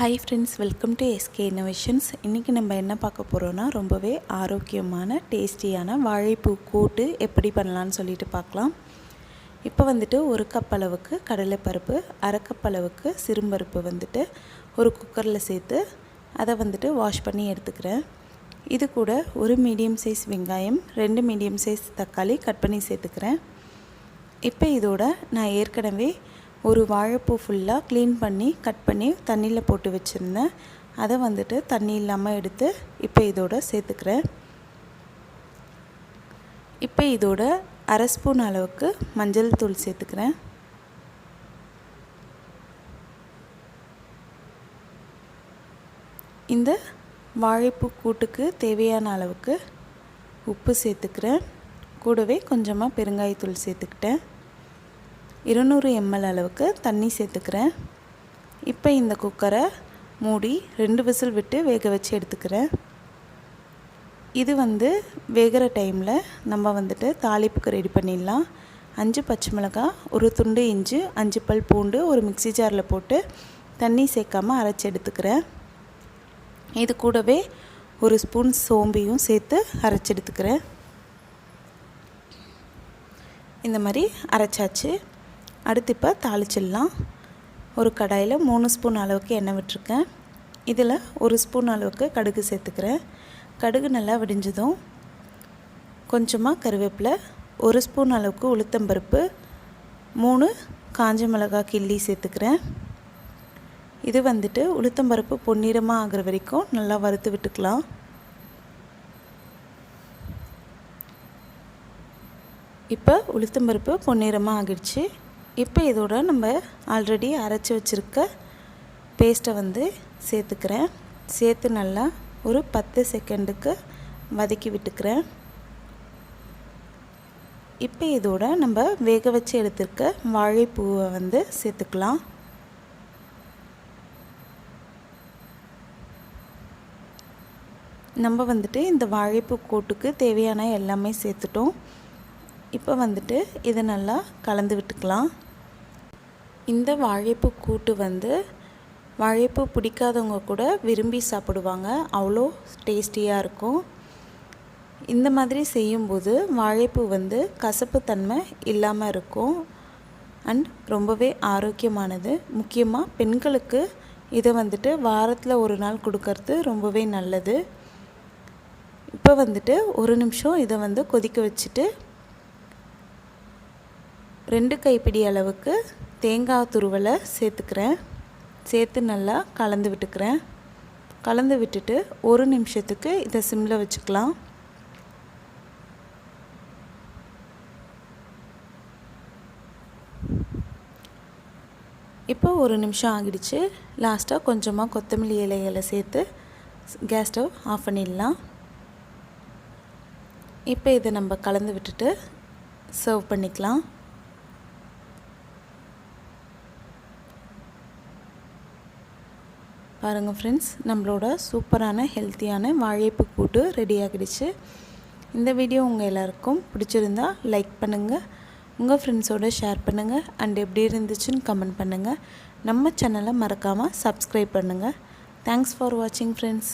Hi friends, welcome to SK Innovations. இன்னைக்கு நம்ம என்ன பார்க்க போறோம்னா ரொம்பவே ஆரோக்கியமான டேஸ்டியான வாழைப்பூ கூட்டு எப்படி பண்ணலாம்னு சொல்லிட்டு பார்க்கலாம். இப்போ ஒரு கப் அளவுக்கு கடலைப்பருப்பு, அரை கப் அளவுக்கு சிறும்பருப்பு ஒரு குக்கர்ல சேர்த்து அதை வாஷ் பண்ணி எடுத்துக்கிறேன். இது கூட ஒரு மீடியம் சைஸ் வெங்காயம், 2 மீடியம் சைஸ் தக்காளி கட் பண்ணி சேர்த்துக்கிறேன். இப்போ இதோட நான் ஏற்கனவே ஒரு வாழைப்பூ ஃபுல்லாக க்ளீன் பண்ணி கட் பண்ணி தண்ணியில் போட்டு வச்சுருந்தேன். அதை தண்ணி இல்லாமல் எடுத்து இப்போ இதோட சேர்த்துக்கிறேன். இப்போ இதோட அரை ஸ்பூன் அளவுக்கு மஞ்சள் தூள் சேர்த்துக்கிறேன். இந்த வாழைப்பூ கூட்டுக்கு தேவையான அளவுக்கு உப்பு சேர்த்துக்கிறேன். கூடவே கொஞ்சமாக பெருங்காயத்தூள் சேர்த்துக்கிட்டேன். 200 ml அளவுக்கு தண்ணி சேர்த்துக்கிறேன். இப்போ இந்த குக்கரை மூடி 2 விசில் விட்டு வேக வச்சு எடுத்துக்கிறேன். இது வேகிற டைமில் நம்ம தாளிப்புக்கு ரெடி பண்ணிடலாம். 5 பச்சை மிளகாய், ஒரு துண்டு இஞ்சி, 5 பல் பூண்டு ஒரு மிக்ஸி ஜாரில் போட்டு தண்ணி சேர்க்காமல் அரைச்சி எடுத்துக்கிறேன். இது கூடவே ஒரு ஸ்பூன் சோம்பையும் சேர்த்து அரைச்சி எடுத்துக்கிறேன். இந்த மாதிரி அரைச்சாச்சு. அடுத்து இப்போ தாளிச்சிடலாம். ஒரு கடாயில் 3 ஸ்பூன் அளவுக்கு எண்ணெய் விட்டுருக்கேன். இதில் 1 ஸ்பூன் அளவுக்கு கடுகு சேர்த்துக்கிறேன். கடுகு நல்லா வெடிஞ்சதும் கொஞ்சமாக கருவேப்பிலை, 1 ஸ்பூன் அளவுக்கு உளுத்தம்பருப்பு, 3 காஞ்ச மிளகாய் கிள்ளி சேர்த்துக்கிறேன். இது உளுத்தம்பருப்பு பொன்னிறமாக ஆகிற வரைக்கும் நல்லா வறுத்து விட்டுக்கலாம். இப்போ உளுத்தம்பருப்பு பொன்னிறமாக ஆகிடுச்சு. இப்போ இதோட நம்ம ஆல்ரெடி அரைச்சி வச்சுருக்க பேஸ்ட்டை சேர்த்துக்கிறேன். சேர்த்து நல்லா ஒரு 10 செகண்டுக்கு வதக்கி விட்டுக்கிறேன். இப்போ இதோட நம்ம வேக வச்சு எடுத்துருக்க வாழைப்பூவை சேர்த்துக்கலாம். நம்ம இந்த வாழைப்பூ கூட்டுக்கு தேவையான எல்லாமே சேர்த்துட்டோம். இப்போ இதை நல்லா கலந்து விட்டுக்கலாம். இந்த வாழைப்பூ கூட்டு வாழைப்பூ பிடிக்காதவங்க கூட விரும்பி சாப்பிடுவாங்க. அவ்வளோ டேஸ்டியாக இருக்கும். இந்த மாதிரி செய்யும்போது வாழைப்பூ கசப்பு தன்மை இல்லாமல் இருக்கும். அண்ட் ரொம்பவே ஆரோக்கியமானது. முக்கியமாக பெண்களுக்கு இதை வாரத்தில் ஒரு நாள் கொடுக்கறது ரொம்பவே நல்லது. இப்போ ஒரு நிமிஷம் இதை கொதிக்க வச்சுட்டு 2 கைப்பிடி அளவுக்கு தேங்காய் துருவலை சேர்த்துக்கிறேன். சேர்த்து நல்லா கலந்து விட்டுக்கிறேன். கலந்து விட்டுட்டு 1 நிமிஷத்துக்கு இதை சிம்மில் வச்சுக்கலாம். இப்போ 1 நிமிஷம் ஆகிடுச்சு. லாஸ்ட்டாக கொஞ்சமாக கொத்தமல்லி இலைகளை சேர்த்து கேஸ் ஸ்டவ் ஆஃப் பண்ணிடலாம். இப்போ இதை நம்ம கலந்து விட்டுட்டு சர்வ் பண்ணிக்கலாம். பாருங்கள் ஃப்ரெண்ட்ஸ், நம்மளோட சூப்பரான ஹெல்த்தியான வாழைப்பூ கூட்டு ரெடி ஆகிடுச்சு. இந்த வீடியோ உங்கள் எல்லாருக்கும் பிடிச்சிருந்தா லைக் பண்ணுங்கள், உங்கள் ஃப்ரெண்ட்ஸோடு ஷேர் பண்ணுங்கள். அண்ட் எப்படி இருந்துச்சுன்னு கமெண்ட் பண்ணுங்கள். நம்ம சேனலை மறக்காமல் சப்ஸ்கிரைப் பண்ணுங்கள். தேங்க்ஸ் ஃபார் வாட்சிங் ஃப்ரெண்ட்ஸ்.